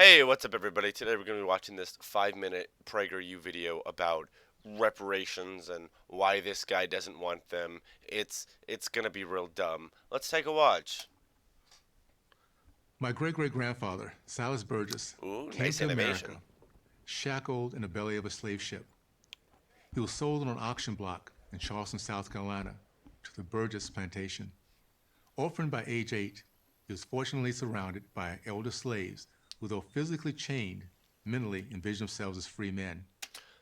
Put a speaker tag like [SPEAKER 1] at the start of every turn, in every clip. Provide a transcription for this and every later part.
[SPEAKER 1] Hey, what's up, everybody? Today we're going to be watching this 5-minute PragerU video about reparations and why this guy doesn't want them. It's going to be real dumb. Let's take a watch.
[SPEAKER 2] My great-great-grandfather, Silas Burgess,
[SPEAKER 1] Ooh,
[SPEAKER 2] came
[SPEAKER 1] nice
[SPEAKER 2] to
[SPEAKER 1] animation.
[SPEAKER 2] America shackled in the belly of a slave ship. He was sold on an auction block in Charleston, South Carolina, to the Burgess plantation. Orphaned by age 8, he was fortunately surrounded by elder slaves who, though physically chained, mentally envisioned themselves as free men.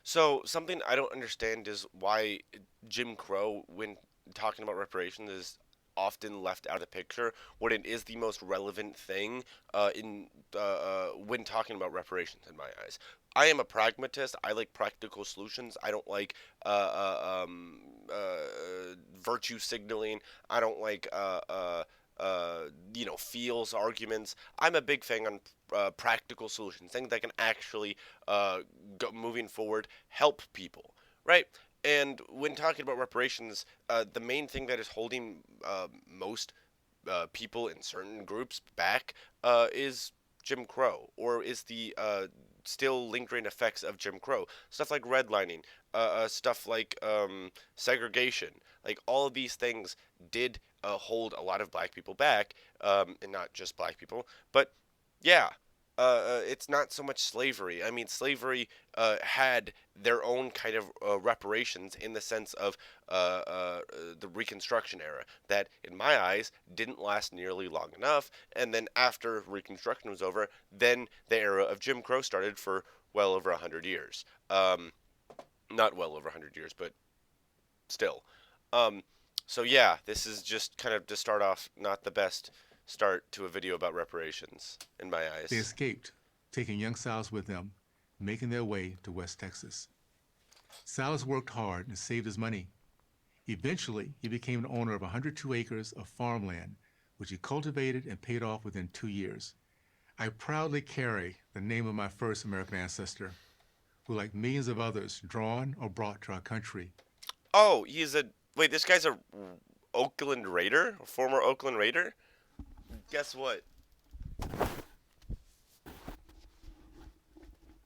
[SPEAKER 1] So, something I don't understand is why Jim Crow, when talking about reparations, is often left out of the picture when it is the most relevant thing in when talking about reparations, in my eyes. I am a pragmatist. I like practical solutions. I don't like virtue signaling. I don't like feels arguments. I'm a big fan on practical solutions, things that can actually moving forward help people, right? And when talking about reparations, the main thing that is holding most people in certain groups back is Jim Crow, or is the still lingering effects of Jim Crow. Stuff like redlining, stuff like segregation. Like all of these things did hold a lot of black people back, and not just black people. But yeah, it's not so much slavery. I mean, slavery had their own kind of reparations in the sense of the Reconstruction era that, in my eyes, didn't last nearly long enough. And then after Reconstruction was over, then the era of Jim Crow started for well over 100 years. Not well over 100 years, but still. Um, so yeah, this is just kind of to start off not the best start to a video about reparations in my
[SPEAKER 2] They
[SPEAKER 1] eyes.
[SPEAKER 2] escaped, taking young Silas with them, making their way to West Texas. Silas worked hard and saved his money. Eventually, he became the owner of 102 acres of farmland, which he cultivated and paid off within 2 years. I proudly carry the name of my first American ancestor, who, like millions of others, drawn or brought to our country.
[SPEAKER 1] Oh, he's a wait. This guy's a Oakland Raider, a former Oakland Raider. Guess what?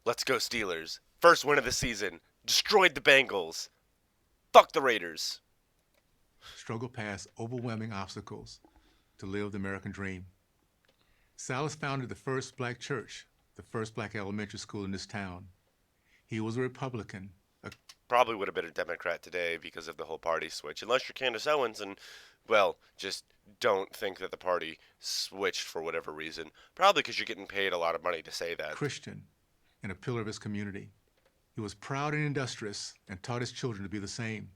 [SPEAKER 1] Let's go Steelers! First win of the season. Destroyed the Bengals. Fuck the Raiders.
[SPEAKER 2] Struggled past overwhelming obstacles to live the American dream. Silas founded the first black church, the first black elementary school in this town. He was a Republican, a
[SPEAKER 1] Probably would have been a Democrat today because of the whole party switch. Unless you're Candace Owens and, well, just don't think that the party switched for whatever reason. Probably because you're getting paid a lot of money to say that.
[SPEAKER 2] Christian, and a pillar of his community. He was proud and industrious and taught his children to be the same.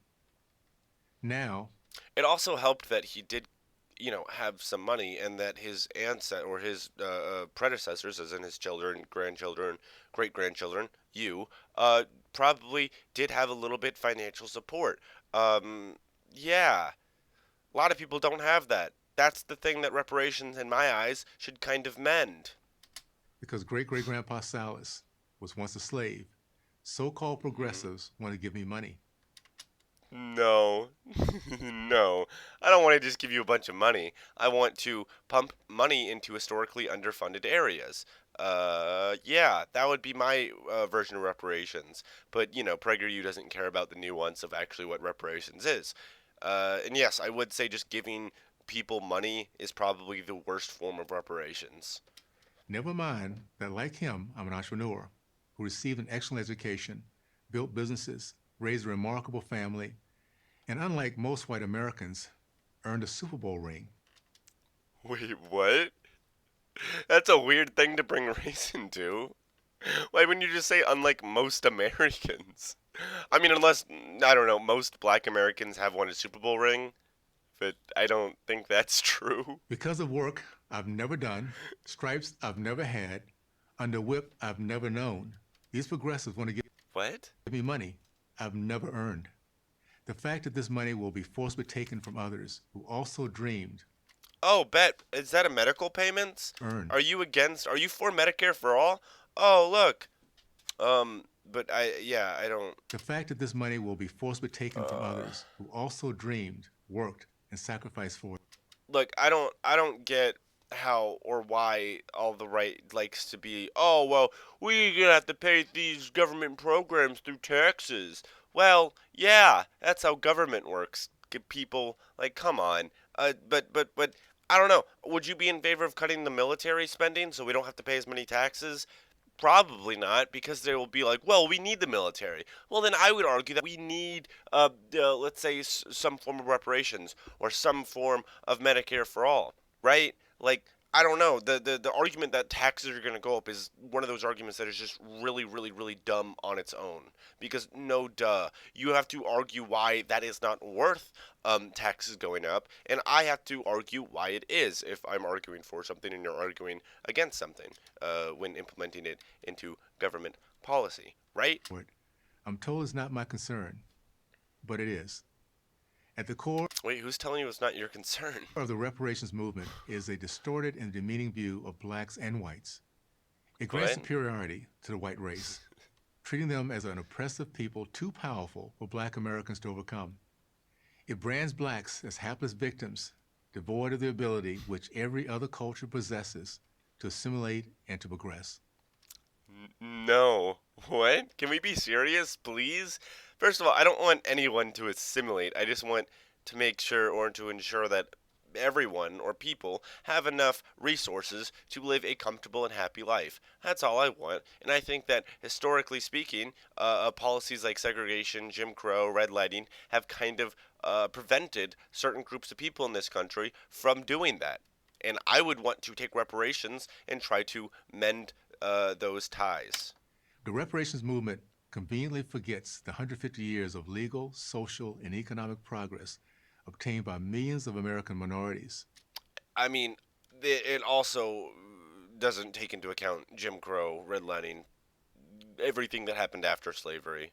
[SPEAKER 2] Now,
[SPEAKER 1] It also helped that he did, have some money, and that his predecessors, as in his children, grandchildren, great grandchildren, probably did have a little bit financial support. Yeah, a lot of people don't have that. That's the thing that reparations, in my eyes, should kind of mend.
[SPEAKER 2] because great-great-grandpa Silas was once a slave, so-called
[SPEAKER 1] Mm.
[SPEAKER 2] progressives want to give me money.
[SPEAKER 1] No, no. I don't want to just give you a bunch of money. I want to pump money into historically underfunded areas. Yeah, that would be my version of reparations. But, PragerU doesn't care about the nuance of actually what reparations is. And yes, I would say just giving people money is probably the worst form of reparations.
[SPEAKER 2] Never mind that, like him, I'm an entrepreneur who received an excellent education, built businesses, raised a remarkable family, and unlike most white Americans, earned a Super Bowl ring.
[SPEAKER 1] Wait, what? That's a weird thing to bring race into. Why wouldn't you just say unlike most Americans? I mean, unless, I don't know, most black Americans have won a Super Bowl ring, but I don't think that's true.
[SPEAKER 2] Because of work I've never done, stripes I've never had, under whip I've never known, these progressives want to give
[SPEAKER 1] What?
[SPEAKER 2] me money I've never earned. The fact that this money will be forcibly taken from others who also dreamed,
[SPEAKER 1] Oh, bet. Is that a medical payments?
[SPEAKER 2] earned.
[SPEAKER 1] Are you for Medicare for all? Oh, look. But I don't,
[SPEAKER 2] The fact that this money will be forcibly taken from
[SPEAKER 1] uh,
[SPEAKER 2] others who also dreamed, worked, and sacrificed for it.
[SPEAKER 1] look, I don't get how or why all the right likes to be, oh, well, we're gonna have to pay these government programs through taxes. Well, yeah, that's how government works. Get people, like, come on. But I don't know. Would you be in favor of cutting the military spending so we don't have to pay as many taxes? Probably not, because they will be like, well, we need the military. Well, then I would argue that we need, let's say, some form of reparations or some form of Medicare for all, right? Like, I don't know. The argument that taxes are going to go up is one of those arguments that is just really, really, really dumb on its own. Because, no duh. You have to argue why that is not worth taxes going up, and I have to argue why it is if I'm arguing for something and you're arguing against something when implementing it into government policy, right?
[SPEAKER 2] I'm told it's not my concern, but it is. At the core
[SPEAKER 1] Wait, who's telling you it's not your concern?
[SPEAKER 2] of the reparations movement is a distorted and demeaning view of blacks and whites. It grants
[SPEAKER 1] What?
[SPEAKER 2] superiority to the white race, treating them as an oppressive people too powerful for black Americans to overcome. It brands blacks as hapless victims, devoid of the ability which every other culture possesses to assimilate and to progress.
[SPEAKER 1] No. What? Can we be serious, please? First of all, I don't want anyone to assimilate. I just want to make sure or to ensure that everyone or people have enough resources to live a comfortable and happy life. That's all I want. And I think that historically speaking, policies like segregation, Jim Crow, redlining have kind of prevented certain groups of people in this country from doing that. And I would want to take reparations and try to mend those ties.
[SPEAKER 2] The reparations movement conveniently forgets the 150 years of legal, social, and economic progress obtained by millions of American minorities.
[SPEAKER 1] I mean, it also doesn't take into account Jim Crow, redlining, everything that happened after slavery.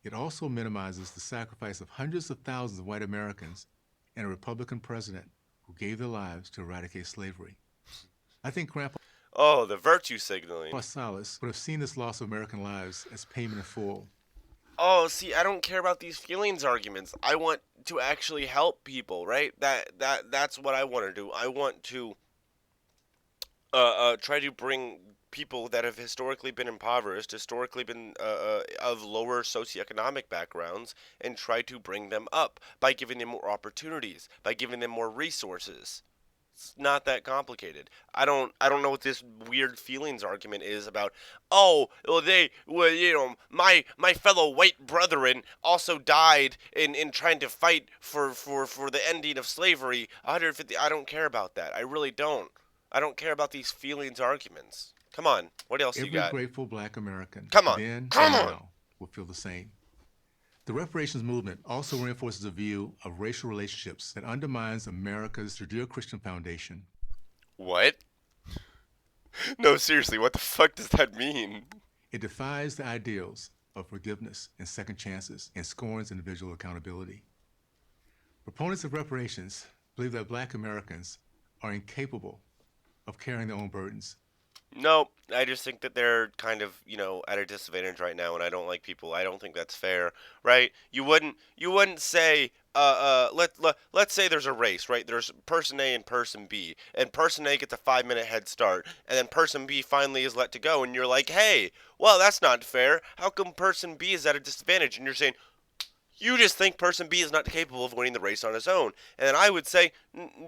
[SPEAKER 2] It also minimizes the sacrifice of hundreds of thousands of white Americans and a Republican president who gave their lives to eradicate slavery. I think Grandpa
[SPEAKER 1] Oh, the virtue signaling.
[SPEAKER 2] Salas would have seen this loss of American lives as payment in full.
[SPEAKER 1] Oh, see, I don't care about these feelings arguments. I want to actually help people, right? That's what I want to do. I want to try to bring people that have historically been impoverished, historically been of lower socioeconomic backgrounds, and try to bring them up by giving them more opportunities, by giving them more resources. It's not that complicated. I don't know what this weird feelings argument is about. Oh, well, my fellow white brethren also died in trying to fight for the ending of slavery. 150. I don't care about that. I really don't. I don't care about these feelings arguments. Come on. What else you
[SPEAKER 2] Every
[SPEAKER 1] got?
[SPEAKER 2] grateful black American,
[SPEAKER 1] Come on.
[SPEAKER 2] then
[SPEAKER 1] Come
[SPEAKER 2] and
[SPEAKER 1] on.
[SPEAKER 2] now, will feel the same. The reparations movement also reinforces a view of racial relationships that undermines America's Judeo-Christian foundation.
[SPEAKER 1] What? No, seriously. What the fuck does that mean?
[SPEAKER 2] It defies the ideals of forgiveness and second chances and scorns individual accountability. Proponents of reparations believe that black Americans are incapable of carrying their own burdens.
[SPEAKER 1] No, I just think that they're kind of, at a disadvantage right now, and I don't like people. I don't think that's fair, right? You wouldn't say, let's say there's a race, right? There's person A and person B, and person A gets a 5 minute head start, and then person B finally is let to go, and you're like, hey, well, that's not fair. How come person B is at a disadvantage? And you're saying, you just think person B is not capable of winning the race on his own. And then I would say,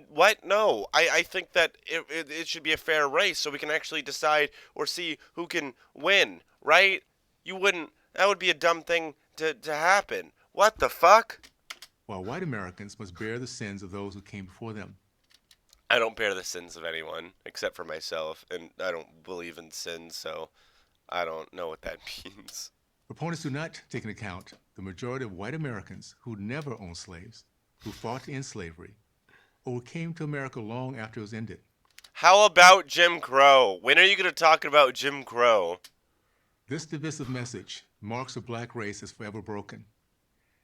[SPEAKER 1] what? No. I think that it should be a fair race so we can actually decide or see who can win, right? You wouldn't, that would be a dumb thing to happen. What the fuck?
[SPEAKER 2] While white Americans must bear the sins of those who came before them.
[SPEAKER 1] I don't bear the sins of anyone except for myself, and I don't believe in sin, so I don't know what that means.
[SPEAKER 2] Proponents do not take into account the majority of white Americans who never owned slaves, who fought to end slavery, or who came to America long after it was ended.
[SPEAKER 1] How about Jim Crow? When are you going to talk about Jim Crow?
[SPEAKER 2] This divisive message marks the black race as forever broken,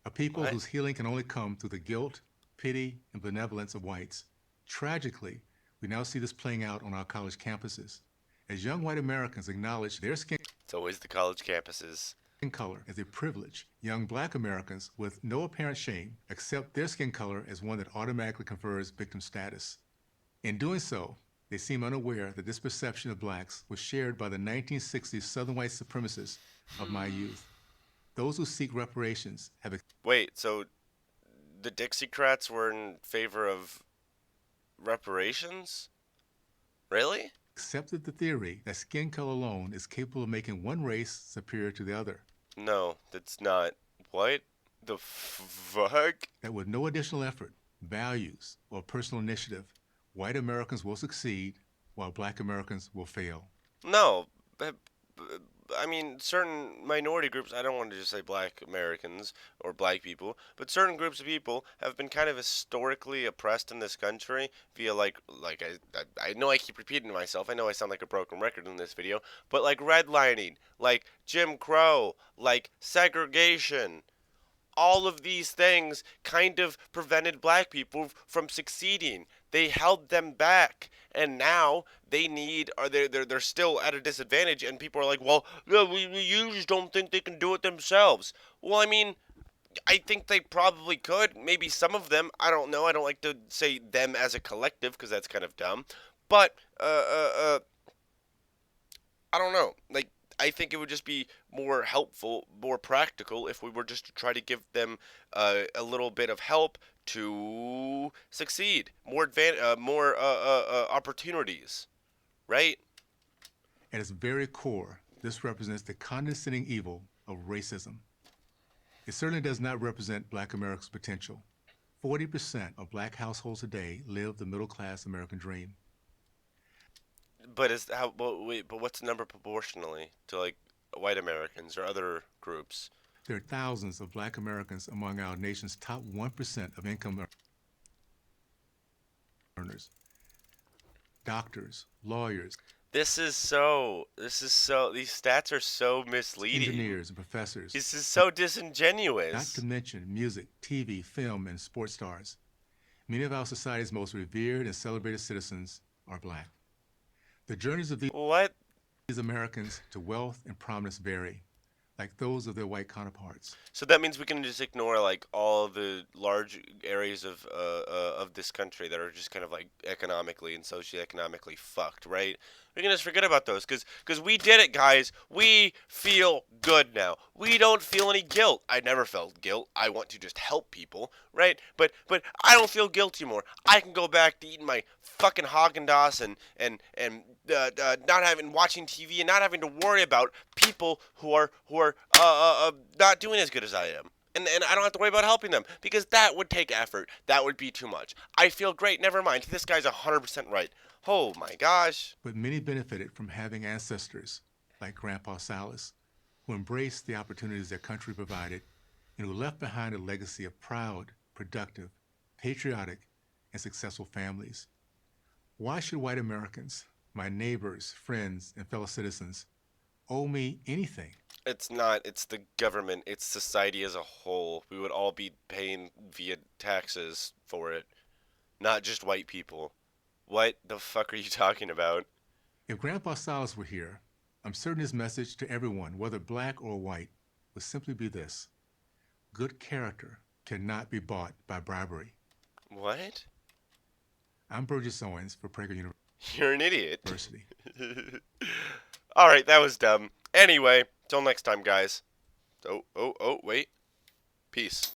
[SPEAKER 2] a people
[SPEAKER 1] What?
[SPEAKER 2] whose healing can only come through the guilt, pity, and benevolence of whites. Tragically, we now see this playing out on our college campuses, as young white Americans acknowledge their skin
[SPEAKER 1] It's always the college campuses.
[SPEAKER 2] color as a privilege. Young black Americans, with no apparent shame, accept their skin color as one that automatically confers victim status. In doing so, they seem unaware that this perception of blacks was shared by the 1960s Southern white supremacists of my youth. Those who seek reparations have
[SPEAKER 1] Wait, so the Dixiecrats were in favor of reparations? Really?
[SPEAKER 2] accepted the theory that skin color alone is capable of making one race superior to the other.
[SPEAKER 1] No, that's not. What the fuck?
[SPEAKER 2] That with no additional effort, values, or personal initiative, white Americans will succeed while black Americans will fail.
[SPEAKER 1] No, I mean, certain minority groups, I don't want to just say black Americans or black people, but certain groups of people have been kind of historically oppressed in this country via I know I keep repeating myself. I know I sound like a broken record in this video, but like redlining, like Jim Crow, like segregation, all of these things kind of prevented black people from succeeding. They held them back, and now they need, or they're still at a disadvantage. And people are like, well, no, you just don't think they can do it themselves. Well, I mean, I think they probably could. Maybe some of them. I don't know. I don't like to say them as a collective because that's kind of dumb. But I don't know. Like, I think it would just be more helpful, more practical if we were just to try to give them a little bit of help to succeed, more opportunities, right?
[SPEAKER 2] At its very core, this represents the condescending evil of racism. It certainly does not represent black America's potential. 40% of black households today live the middle class American dream.
[SPEAKER 1] But is how? But wait, but what's the number proportionally to like white Americans or other groups?
[SPEAKER 2] There are thousands of black Americans among our nation's top 1% of income earners. Doctors, lawyers,
[SPEAKER 1] These stats are so misleading.
[SPEAKER 2] engineers, and professors,
[SPEAKER 1] This is so
[SPEAKER 2] not
[SPEAKER 1] disingenuous.
[SPEAKER 2] to mention music, TV, film, and sports stars. Many of our society's most revered and celebrated citizens are black. The journeys of these
[SPEAKER 1] What?
[SPEAKER 2] Americans to wealth and prominence vary, like those of their white counterparts.
[SPEAKER 1] So that means we can just ignore like all the large areas of this country that are just kind of like economically and socioeconomically fucked, right? We can just forget about those because we did it, guys. We feel good now. We don't feel any guilt. I never felt guilt. I want to just help people, right? But I don't feel guilty anymore. I can go back to eating my fucking Haagen-Dazs and not having watching TV and not having to worry about people who are not doing as good as I am. And I don't have to worry about helping them because that would take effort. That would be too much. I feel great. Never mind. This guy's 100% right. Oh my gosh.
[SPEAKER 2] But many benefited from having ancestors like Grandpa Salas, who embraced the opportunities their country provided and who left behind a legacy of proud, productive, patriotic, and successful families. Why should white Americans, my neighbors, friends, and fellow citizens, owe me anything?
[SPEAKER 1] It's not. It's the government. It's society as a whole. We would all be paying via taxes for it, not just white people. What the fuck are you talking about?
[SPEAKER 2] If Grandpa Salas were here, I'm certain his message to everyone, whether black or white, would simply be this: good character cannot be bought by bribery.
[SPEAKER 1] What?
[SPEAKER 2] I'm Burgess Owens for Prager
[SPEAKER 1] You're an idiot.
[SPEAKER 2] University.
[SPEAKER 1] Alright, that was dumb. Anyway, till next time, guys. Wait. Peace.